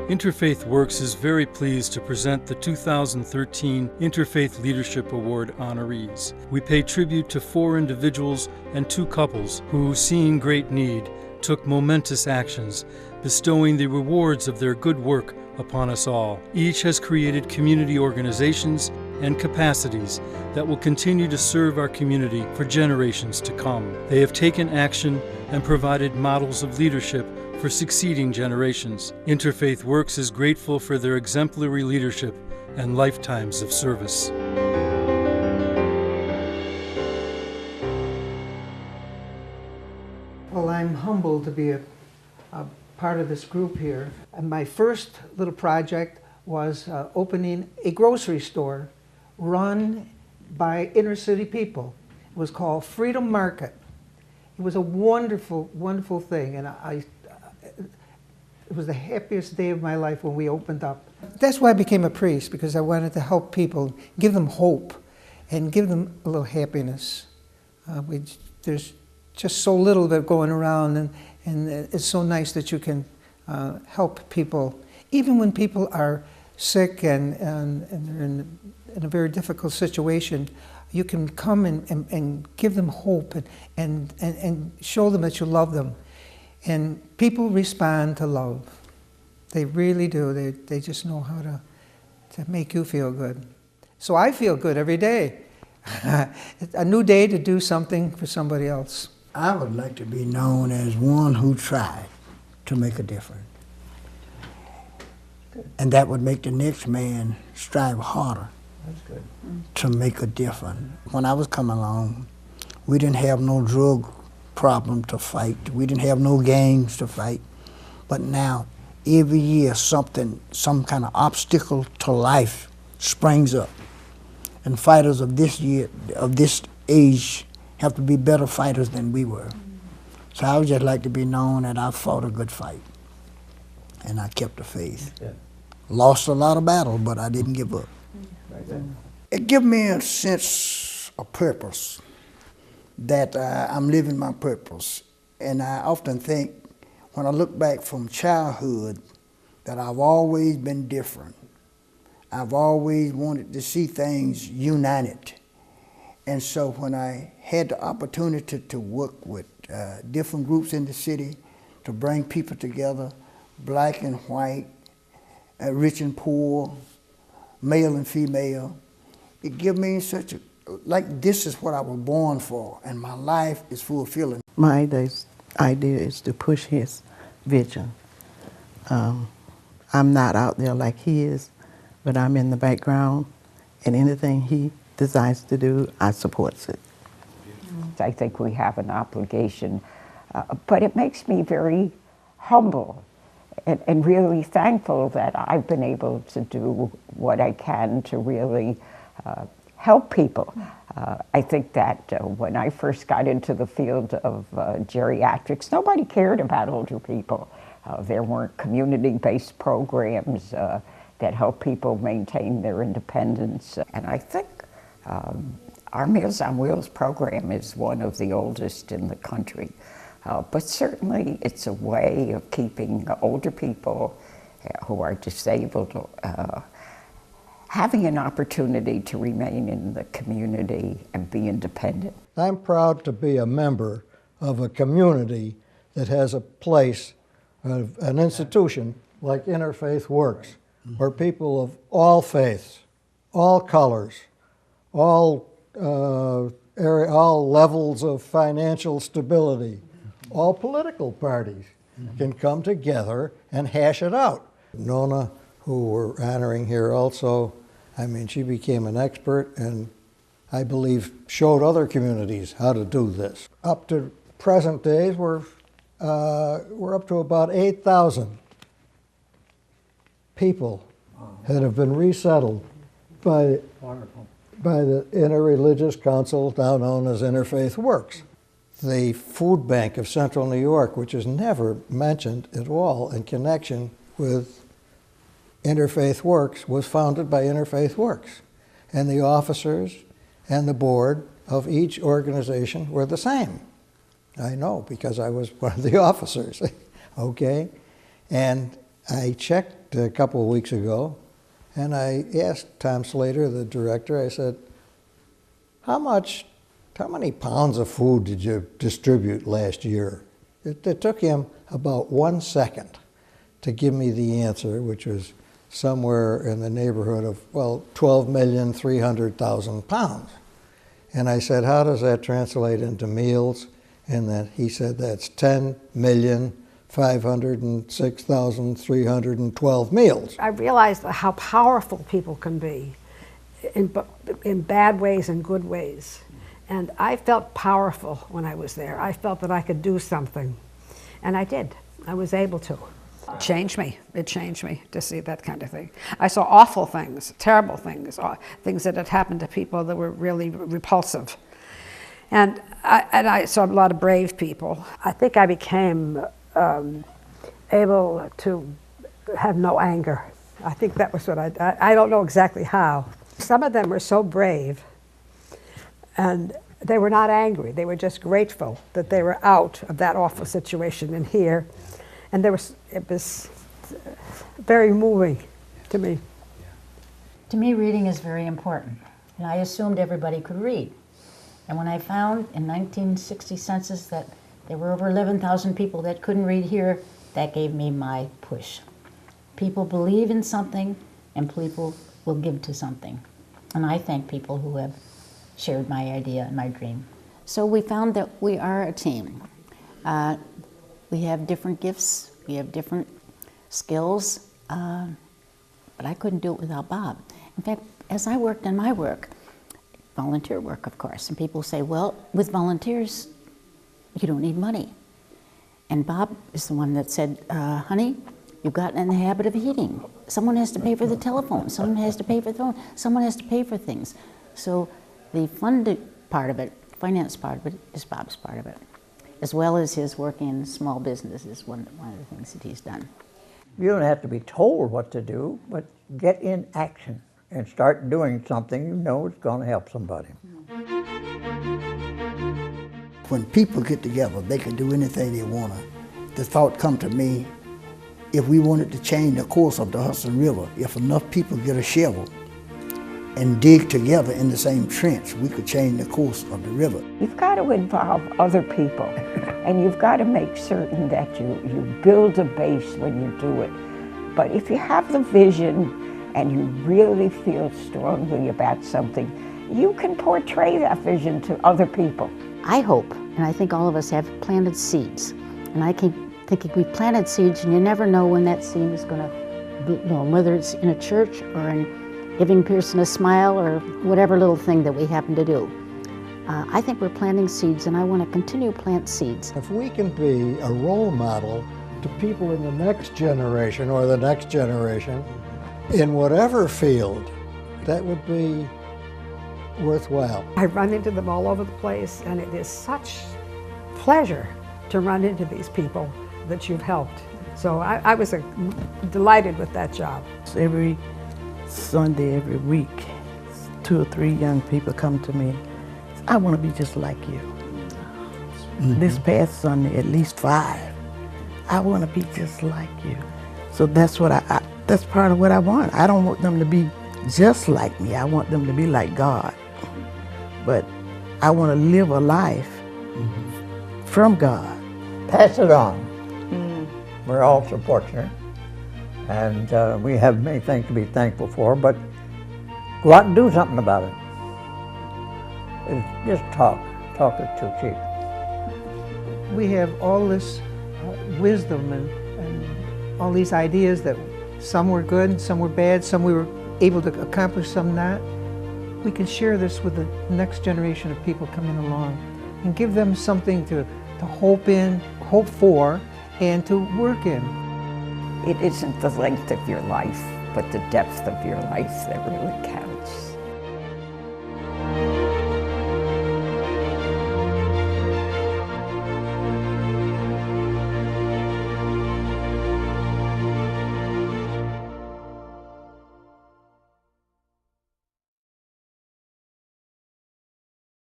InterFaith Works is very pleased to present the 2013 InterFaith Leadership Award honorees. We pay tribute to 4 individuals and 2 couples who, seeing great need, took momentous actions, bestowing the rewards of their good work upon us all. Each has created community organizations and capacities that will continue to serve our community for generations to come. They have taken action and provided models of leadership for succeeding generations. InterFaith Works is grateful for their exemplary leadership and lifetimes of service. Well, I'm humbled to be a part of this group here. And my first little project was opening a grocery store run by inner city people. It was called Freedom Market. It was a wonderful, wonderful thing, and it was the happiest day of my life when we opened up. That's why I became a priest, because I wanted to help people, give them hope, and give them a little happiness. There's just so little of it going around, and it's so nice that you can help people, even when people are sick and they're in a very difficult situation. You can come and give them hope and show them that you love them. And people respond to love. They really do. They just know how to make you feel good. So I feel good every day. A new day to do something for somebody else. I would like to be known as one who tried to make a difference. Good. And that would make the next man strive harder. That's good. To make a difference. When I was coming along, we didn't have no drug problem to fight. We didn't have no gangs to fight. But now, every year, some kind of obstacle to life springs up. And fighters of this year, of this age, have to be better fighters than we were. So I would just like to be known that I fought a good fight. And I kept the faith. Yeah. Lost a lot of battles, but I didn't give up. It gives me a sense of purpose, that I'm living my purpose. And I often think, when I look back from childhood, that I've always been different. I've always wanted to see things united. And so when I had the opportunity to work with different groups in the city, to bring people together, black and white, rich and poor, male and female, it gives me such a, like this is what I was born for, and my life is fulfilling. My idea is to push his vision. I'm not out there like he is, but I'm in the background, and anything he decides to do, I support it. I think we have an obligation, but it makes me very humble and really thankful that I've been able to do what I can to really help people. I think that when I first got into the field of geriatrics, nobody cared about older people. There weren't community-based programs that help people maintain their independence. And I think our Meals on Wheels program is one of the oldest in the country. But certainly it's a way of keeping older people who are disabled having an opportunity to remain in the community and be independent. I'm proud to be a member of a community that has a place, an institution like InterFaith Works, where people of all faiths, all colors, all levels of financial stability, all political parties can come together and hash it out. Nona, who we're honoring here also, I mean, she became an expert and I believe showed other communities how to do this. Up to present days, we're up to about 8,000 people that have been resettled by the Interreligious Council, now known as InterFaith Works. The food bank of Central New York, which is never mentioned at all in connection with InterFaith Works, was founded by InterFaith Works. And the officers and the board of each organization were the same. I know, because I was one of the officers, okay? And I checked a couple of weeks ago, and I asked Tom Slater, the director, I said, how many pounds of food did you distribute last year? It took him about 1 second to give me the answer, which was somewhere in the neighborhood of, well, 12,300,000 pounds. And I said, how does that translate into meals? And then he said, that's 10,506,312 meals. I realized how powerful people can be in bad ways and good ways. And I felt powerful when I was there. I felt that I could do something. And I did. I was able to. It changed me. It changed me to see that kind of thing. I saw awful things, terrible things, things that had happened to people that were really repulsive. And I saw a lot of brave people. I think I became able to have no anger. I think that was what I don't know exactly how. Some of them were so brave, and they were not angry. They were just grateful that they were out of that awful situation and here. And it was very moving to me. To me, reading is very important. And I assumed everybody could read. And when I found in 1960 census that there were over 11,000 people that couldn't read here, that gave me my push. People believe in something, and people will give to something. And I thank people who have shared my idea and my dream. So we found that we are a team. We have different gifts, we have different skills, but I couldn't do it without Bob. In fact, as I worked in my work, volunteer work, of course, and people say, well, with volunteers, you don't need money. And Bob is the one that said, honey, you've gotten in the habit of eating. Someone has to pay for the telephone, someone has to pay for the phone, someone has to pay for things. So the funded part of it, finance part of it, is Bob's part of it, as well as his working in small business is one of the things that he's done. You don't have to be told what to do, but get in action and start doing something you know is going to help somebody. When people get together, they can do anything they want to. The thought come to me, if we wanted to change the course of the Hudson River, if enough people get a shovel and dig together in the same trench, we could change the course of the river. You've got to involve other people, and you've got to make certain that you build a base when you do it. But if you have the vision and you really feel strongly about something, you can portray that vision to other people. I hope, and I think all of us have planted seeds. And I keep thinking we've planted seeds, and you never know when that seed is going to bloom, whether it's in a church or in giving Pearson a smile or whatever little thing that we happen to do. I think we're planting seeds, and I want to continue to plant seeds. If we can be a role model to people in the next generation or the next generation, in whatever field, that would be worthwhile. I run into them all over the place, and it is such pleasure to run into these people that you've helped. So I was delighted with that job. Every Sunday, every week, 2 or 3 young people come to me. I want to be just like you. Mm-hmm. This past Sunday, at least 5. I want to be just like you. So that's what that's part of what I want. I don't want them to be just like me. I want them to be like God. But I want to live a life from God. Pass it on. We're all so fortunate, and we have many things to be thankful for, but go out and do something about it. Just talk is too cheap. We have all this wisdom and all these ideas that some were good, some were bad, some we were able to accomplish, some not. We can share this with the next generation of people coming along and give them something to hope for, and to work in. It isn't the length of your life, but the depth of your life that really counts.